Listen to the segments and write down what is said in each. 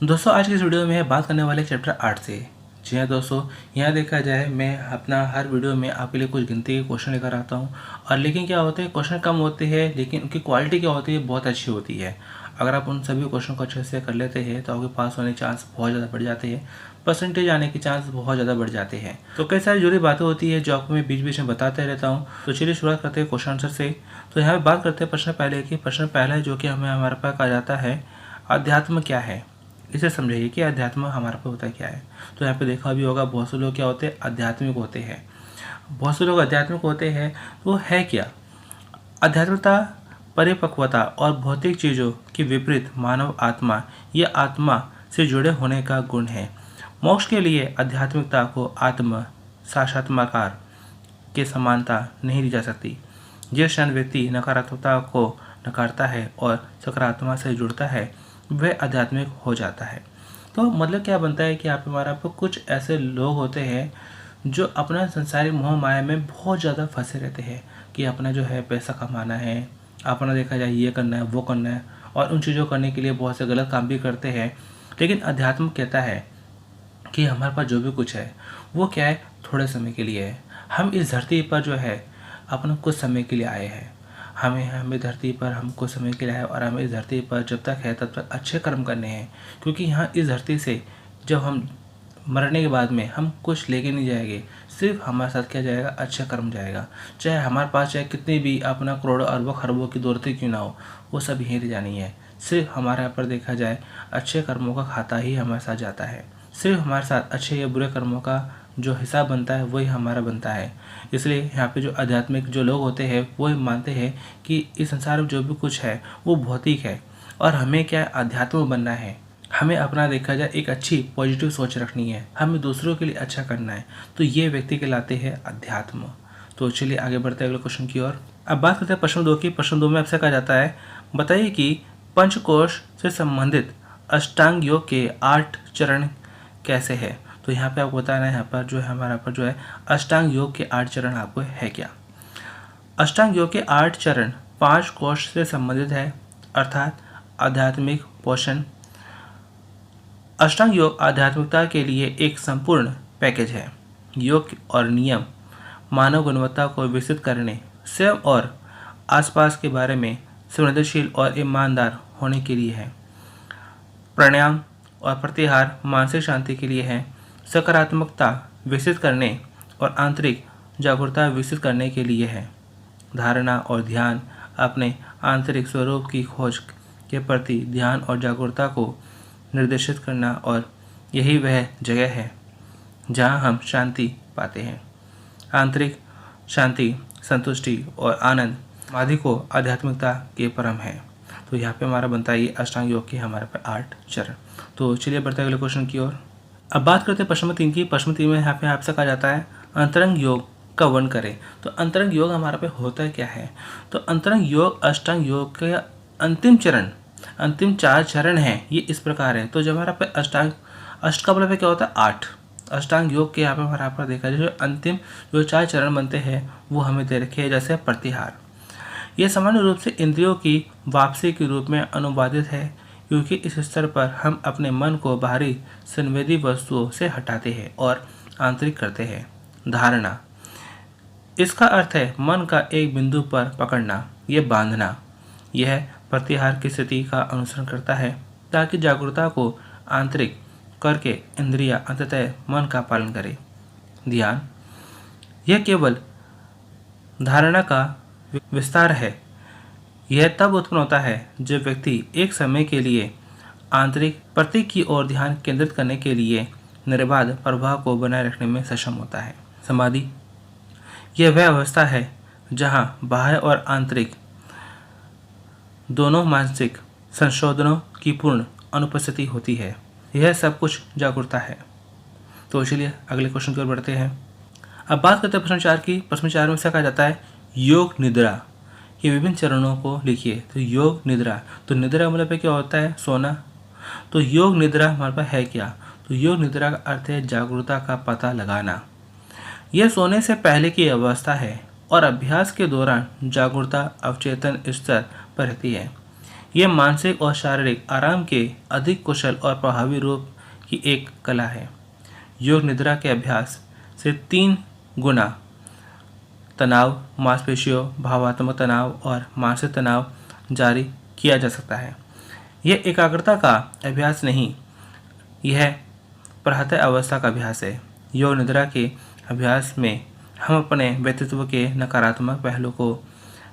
दोस्तों आज की इस वीडियो में बात करने वाले चैप्टर 8 से। जी हाँ दोस्तों, यहाँ देखा जाए मैं अपना हर वीडियो में आपके लिए कुछ गिनती के क्वेश्चन लेकर आता हूँ। और लेकिन क्या होते हैं, क्वेश्चन कम होते हैं लेकिन उनकी क्वालिटी क्या होती है, बहुत अच्छी होती है। अगर आप उन सभी क्वेश्चन को अच्छे से कर लेते हैं तो आपके पास होने के चांस बहुत ज़्यादा बढ़ जाते हैं, परसेंटेज आने के चांस बहुत ज़्यादा बढ़ जाते हैं। तो कई सारी जुड़ी बातें होती है जो आपको मैं बीच बीच में बताते रहता हूँ। तो चलिए शुरुआत करते हैं क्वेश्चन आंसर से। तो यहाँ पे बात करते हैं प्रश्न पहले की। प्रश्न पहला है जो कि हमारे पास कहा जाता है, अध्यात्म क्या है। इसे समझाइए कि अध्यात्म हमारे पे होता क्या है। तो यहाँ पे देखा भी होगा, बहुत से लोग क्या होते हैं, आध्यात्मिक होते हैं। बहुत से लोग आध्यात्मिक होते हैं, तो वो है क्या। आध्यात्मिकता परिपक्वता और भौतिक चीज़ों के विपरीत मानव आत्मा या आत्मा से जुड़े होने का गुण है। मोक्ष के लिए आध्यात्मिकता को आत्म साक्षात्कार के समानता नहीं दी जा सकती। जिस क्षण व्यक्ति नकारात्मकता को नकारता है और सकारात्मक से जुड़ता है, वह आध्यात्मिक हो जाता है। तो मतलब क्या बनता है कि आप हमारा पर कुछ ऐसे लोग होते हैं जो अपना संसारी मोह माया में बहुत ज़्यादा फंसे रहते हैं कि अपना जो है पैसा कमाना है, अपना देखा जाए ये करना है वो करना है, और उन चीज़ों करने के लिए बहुत से गलत काम भी करते हैं। लेकिन अध्यात्म कहता है कि हमारे पास जो भी कुछ है वो क्या है, थोड़े समय के लिए है। हम इस धरती पर जो है अपना कुछ समय के लिए आए हैं। हमें धरती पर हम कुछ समय के लिए आए और हमें इस धरती पर जब तक है तब तक अच्छे कर्म करने हैं। क्योंकि यहाँ इस धरती से जब हम मरने के बाद में हम कुछ लेके नहीं जाएंगे, सिर्फ हमारे साथ क्या जाएगा, अच्छा कर्म जाएगा। चाहे हमारे पास चाहे कितनी भी अपना करोड़ों अरबों खरबों की दौलतें क्यों ना हो, वो सब यहीं रह जानी है। सिर्फ हमारे यहाँ पर देखा जाए अच्छे कर्मों का खाता ही हमारे साथ जाता है। सिर्फ हमारे साथ अच्छे या बुरे कर्मों का जो हिसाब बनता है वही हमारा बनता है। इसलिए यहाँ पे जो आध्यात्मिक जो लोग होते हैं वो मानते हैं कि इस संसार में जो भी कुछ है वो भौतिक है और हमें क्या आध्यात्म बनना है। हमें अपना देखा जाए एक अच्छी पॉजिटिव सोच रखनी है, हमें दूसरों के लिए अच्छा करना है। तो ये व्यक्ति कहलाते हैं अध्यात्म। तो चलिए आगे बढ़ते हैं अगले क्वेश्चन की ओर। अब बात करते हैं प्रश्न 2 की। प्रश्न 2 में आपसे कहा जाता है, बताइए कि पंचकोश से संबंधित अष्टांग योग के 8 चरण कैसे है। तो यहाँ पे आपको बताना है, यहाँ पर जो है हमारा पर जो है अष्टांग योग के 8 चरण आपको है क्या। अष्टांग योग के 8 चरण 5 कोश से संबंधित है, अर्थात आध्यात्मिक पोषण। अष्टांग योग आध्यात्मिकता के लिए एक संपूर्ण पैकेज है। योग और नियम मानव गुणवत्ता को विकसित करने, स्वयं और आसपास के बारे में संवेदनशील और ईमानदार होने के लिए है। प्राणायाम और प्रत्याहार मानसिक शांति के लिए है। सकारात्मकता विकसित करने और आंतरिक जागरूकता विकसित करने के लिए है। धारणा और ध्यान अपने आंतरिक स्वरूप की खोज के प्रति ध्यान और जागरूकता को निर्देशित करना, और यही वह जगह है जहाँ हम शांति पाते हैं। आंतरिक शांति, संतुष्टि और आनंद समाधि को आध्यात्मिकता के परम है। तो यहाँ पे हमारा बनता है ये अष्टांग योग के हमारे पर 8 चरण। तो चलिए बढ़ते हैं अगले क्वेश्चन की ओर। अब बात करते हैं प्रश्न 3 की। प्रश्न 3 में यहाँ पे आपसे कहा जाता है, अंतरंग योग का वर्णन करें। तो अंतरंग योग हमारे पे होता है क्या है। तो अंतरंग योग अष्टांग योग के अंतिम 4 चरण हैं, ये इस प्रकार है। तो जब हमारा पे अष्ट का मतलब क्या होता है, 8। अष्टांग योग के यहाँ पे हमारा पर देखा जाए जो अंतिम जो 4 चरण बनते हैं वो हमें दे रखे हैं, जैसे प्रत्याहार। यह सामान्य रूप से इंद्रियों की वापसी के रूप में अनुवादित है, क्योंकि इस स्तर पर हम अपने मन को बाहरी संवेदी वस्तुओं से हटाते हैं और आंतरिक करते हैं। धारणा, इसका अर्थ है मन का एक बिंदु पर पकड़ना, यह बांधना। यह प्रत्याहार की स्थिति का अनुसरण करता है ताकि जागरूकता को आंतरिक करके इंद्रियां अंततः मन का पालन करे। ध्यान, यह केवल धारणा का विस्तार है। यह तब उत्पन्न होता है जब व्यक्ति एक समय के लिए आंतरिक प्रतीक की ओर ध्यान केंद्रित करने के लिए निर्बाध प्रभाव को बनाए रखने में सक्षम होता है। समाधि, यह वह अवस्था है जहां बाह्य और आंतरिक दोनों मानसिक संशोधनों की पूर्ण अनुपस्थिति होती है। यह सब कुछ जागरूकता है। तो चलिए अगले क्वेश्चन की ओर बढ़ते हैं। अब बात करते हैं प्रश्न 4 की। प्रश्न 4 में से कहा जाता है, योग निद्रा के विभिन्न चरणों को लिखिए। तो योग निद्रा, तो निद्रा मतलब क्या होता है, सोना। तो योग निद्रा हमारे पास है क्या। तो योग निद्रा का अर्थ है जागरूकता का पता लगाना। यह सोने से पहले की अवस्था है और अभ्यास के दौरान जागरूकता अवचेतन स्तर पर रहती है। यह मानसिक और शारीरिक आराम के अधिक कुशल और प्रभावी रूप की एक कला है। योग निद्रा के अभ्यास से 3 गुना तनाव, मांसपेशियों, भावात्मक तनाव और मानसिक तनाव जारी किया जा सकता है। यह एकाग्रता का अभ्यास नहीं, यह प्रहत अवस्था का अभ्यास है। योग निद्रा के अभ्यास में हम अपने व्यक्तित्व के नकारात्मक पहलू को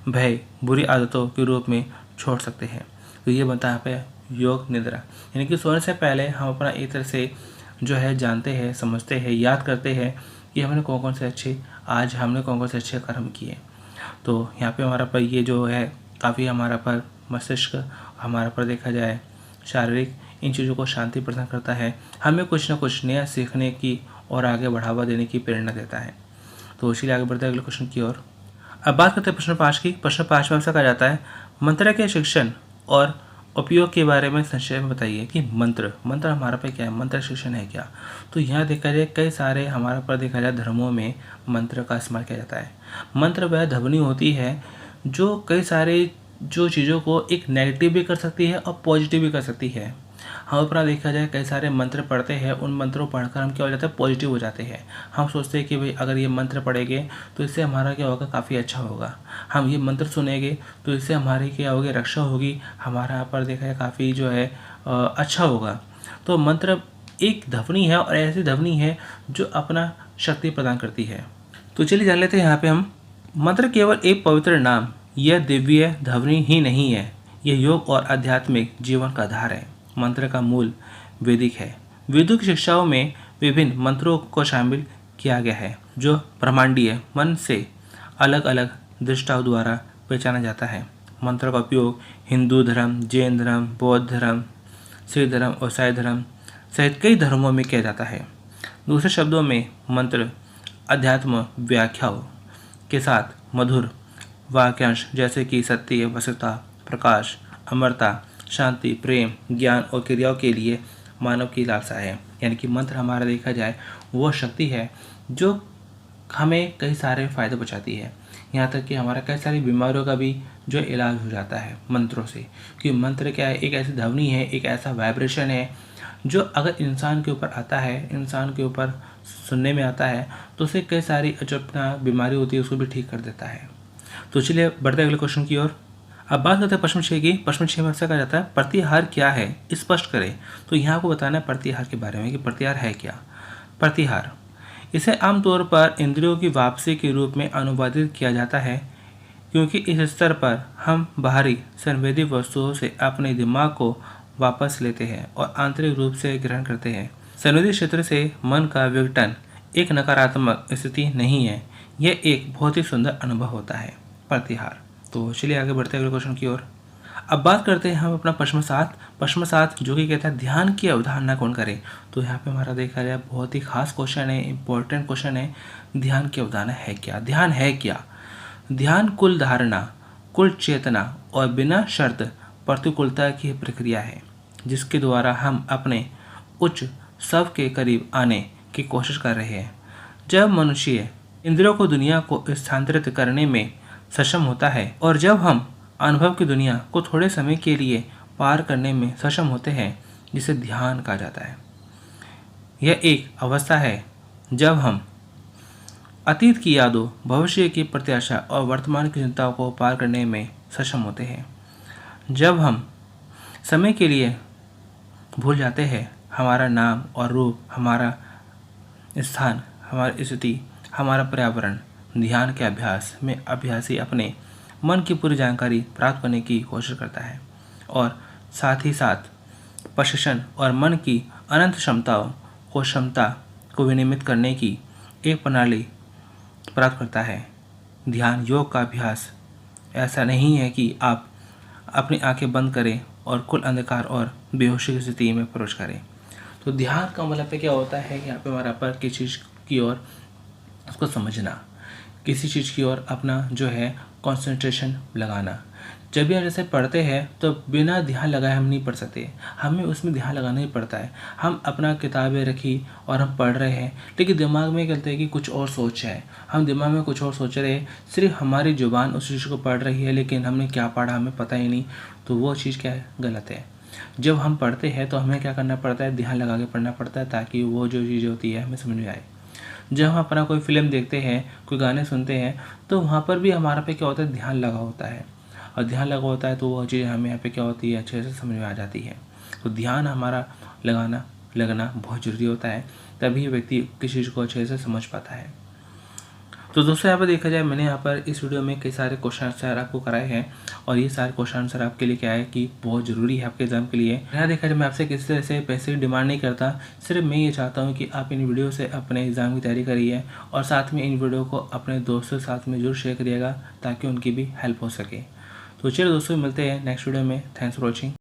भय, बुरी आदतों के रूप में छोड़ सकते हैं। तो ये बनता है यहाँ पे योग निद्रा, यानी कि सोने से पहले हम अपना एक तरह से जो है जानते हैं, समझते हैं, याद करते हैं कि हमने कौन से अच्छे कर्म किए। तो यहाँ पे हमारा पर ये जो है काफ़ी हमारा पर मस्तिष्क, हमारा पर देखा जाए शारीरिक, इन चीज़ों को शांति प्रदान करता है, हमें कुछ ना कुछ नया सीखने की और आगे बढ़ावा देने की प्रेरणा देता है। तो इसीलिए आगे बढ़ते हैं अगले क्वेश्चन की ओर। अब बात करते हैं प्रश्न 5 की। प्रश्न 5 में आपसे कहा जाता है, मंत्र के शिक्षण और उपयोग के बारे में संक्षेप में बताइए कि मंत्र हमारा पे क्या है, मंत्र शिक्षण है क्या। तो यहाँ देखा जाए कई सारे हमारा पर देखा जाए धर्मों में मंत्र का इस्तेमाल किया जाता है। मंत्र वह ध्वनि होती है जो कई सारे जो चीज़ों को एक नेगेटिव भी कर सकती है और पॉजिटिव भी कर सकती है। हम अपना देखा जाए कई सारे मंत्र पढ़ते हैं, उन मंत्रों को पढ़कर हम क्या हो जाता है, पॉजिटिव हो जाते हैं। हम सोचते हैं कि भाई अगर ये मंत्र पढ़ेंगे तो इससे हमारा क्या होगा, काफ़ी अच्छा होगा। हम ये मंत्र सुनेंगे तो इससे हमारी क्या होगी, रक्षा होगी, हमारा यहाँ पर देखा जाए काफ़ी जो है अच्छा होगा। तो मंत्र एक ध्वनि है और ऐसी ध्वनि है जो अपना शक्ति प्रदान करती है। तो चलिए जान लेते हैं यहाँ पे हम, मंत्र केवल एक पवित्र नाम यह दिव्य ध्वनि ही नहीं है, यह योग और आध्यात्मिक जीवन का आधार है। मंत्र का मूल वैदिक है। वेदों की शिक्षाओं में विभिन्न मंत्रों को शामिल किया गया है जो ब्रह्मांडीय मन से अलग अलग दृष्टाओं द्वारा पहचाना जाता है। मंत्र का उपयोग हिंदू धर्म, जैन धर्म, बौद्ध धर्म, सिख धर्म और ईसाई धर्म सहित कई धर्मों में किया जाता है। दूसरे शब्दों में मंत्र अध्यात्म व्याख्याओं के साथ मधुर वाक्यांश जैसे कि सत्य, वस्तुता, प्रकाश, अमरता, शांति, प्रेम, ज्ञान और क्रियाओं के लिए मानव की लालसा है। यानी कि मंत्र हमारा देखा जाए वो शक्ति है जो हमें कई सारे फायदे पहुँचाती है। यहाँ तक कि हमारा कई सारी बीमारियों का भी जो इलाज हो जाता है मंत्रों से। क्योंकि मंत्र क्या है, एक ऐसी ध्वनि है, एक ऐसा वाइब्रेशन है जो अगर इंसान के ऊपर आता है, इंसान के ऊपर सुनने में आता है तो उसे कई सारी जो अपना बीमारी होती है उसको भी ठीक कर देता है। तो चलिए बढ़ते अगले क्वेश्चन की ओर। अब बात करते हैं प्रश्न 6 की। प्रश्न 6 में आपसे कहा जाता है, प्रतिहार क्या है, स्पष्ट करें। तो यहाँ आपको बताना है प्रतिहार के बारे में कि प्रतिहार है क्या। प्रतिहार, इसे आमतौर पर इंद्रियों की वापसी के रूप में अनुवादित किया जाता है क्योंकि इस स्तर पर हम बाहरी संवेदी वस्तुओं से अपने दिमाग को वापस लेते हैं और आंतरिक रूप से ग्रहण करते हैं। संवेदी क्षेत्र से मन का विघटन एक नकारात्मक स्थिति नहीं है, यह एक बहुत ही सुंदर अनुभव होता है। प्रतिहार। तो चलिए आगे बढ़ते हैं अगले क्वेश्चन की ओर। अब बात करते हैं हम अपना प्रश्न 7 जो कि कहता है ध्यान की अवधारणा कौन करे। तो यहाँ पे हमारा देखा जाए बहुत ही खास क्वेश्चन है, इंपॉर्टेंट क्वेश्चन है। ध्यान की अवधारणा है क्या, ध्यान है क्या। ध्यान कुल धारणा, कुल चेतना और बिना शर्त प्रतिकूलता की प्रक्रिया है जिसके द्वारा हम अपने उच्च स्व के करीब आने की कोशिश कर रहे हैं। जब मनुष्य इंद्रियों को दुनिया को स्थानांतरित करने में सक्षम होता है और जब हम अनुभव की दुनिया को थोड़े समय के लिए पार करने में सक्षम होते हैं, जिसे ध्यान कहा जाता है। यह एक अवस्था है जब हम अतीत की यादों, भविष्य की प्रत्याशा और वर्तमान की चिंताओं को पार करने में सक्षम होते हैं। जब हम समय के लिए भूल जाते हैं हमारा नाम और रूप, हमारा स्थान, हमारी स्थिति, हमारा पर्यावरण। ध्यान के अभ्यास में अभ्यासी अपने मन की पूरी जानकारी प्राप्त करने की कोशिश करता है और साथ ही साथ प्रशिक्षण और मन की अनंत क्षमता को विनियमित करने की एक प्रणाली प्राप्त करता है। ध्यान योग का अभ्यास ऐसा नहीं है कि आप अपनी आंखें बंद करें और कुल अंधकार और बेहोशी की स्थिति में प्रवेश करें। तो ध्यान का मतलब क्या होता है, यहाँ पे हमारा पर किसी चीज़ की ओर उसको समझना, किसी चीज़ की ओर अपना जो है कंसंट्रेशन लगाना, जब भी हम जैसे पढ़ते हैं तो बिना ध्यान लगाए हम नहीं पढ़ सकते, हमें उसमें ध्यान लगाना ही पड़ता है। हम अपना किताबें रखी और हम पढ़ रहे हैं, लेकिन दिमाग में कहते हैं कि कुछ और सोच है, हम दिमाग में कुछ और सोच रहे हैं, सिर्फ हमारी जुबान उस चीज़ को पढ़ रही है, लेकिन हमने क्या पढ़ा हमें पता ही नहीं। तो वो चीज़ क्या है, गलत है। जब हम पढ़ते हैं तो हमें क्या करना पड़ता है, ध्यान लगा के पढ़ना पड़ता है, ताकि वो जो चीज़ होती है हमें समझ में आए। जब हम अपना कोई फ़िल्म देखते हैं, कोई गाने सुनते हैं, तो वहाँ पर भी हमारा पे क्या होता है, ध्यान लगा होता है। और ध्यान लगा होता है तो वो चीज़ हमें यहाँ पे क्या होती है, अच्छे से समझ में आ जाती है। तो ध्यान हमारा लगना बहुत ज़रूरी होता है, तभी व्यक्ति किसी चीज़ को अच्छे से समझ पाता है। तो दोस्तों यहाँ पर देखा जाए, मैंने यहाँ पर इस वीडियो में कई सारे क्वेश्चन आंसर आपको कराए हैं, और ये सारे क्वेश्चन आंसर आपके लिए क्या है कि बहुत ज़रूरी है आपके एग्जाम के लिए। यहाँ देखा जाए, मैं आपसे किसी तरह से पैसे की डिमांड नहीं करता, सिर्फ मैं ये चाहता हूँ कि आप इन वीडियो से अपने एग्ज़ाम की तैयारी करिए, और साथ में इन वीडियो को अपने दोस्तों के साथ में जरूर शेयर करिएगा, ताकि उनकी भी हेल्प हो सके। तो चलिए दोस्तों, मिलते हैं नेक्स्ट वीडियो में। Thanks for watching.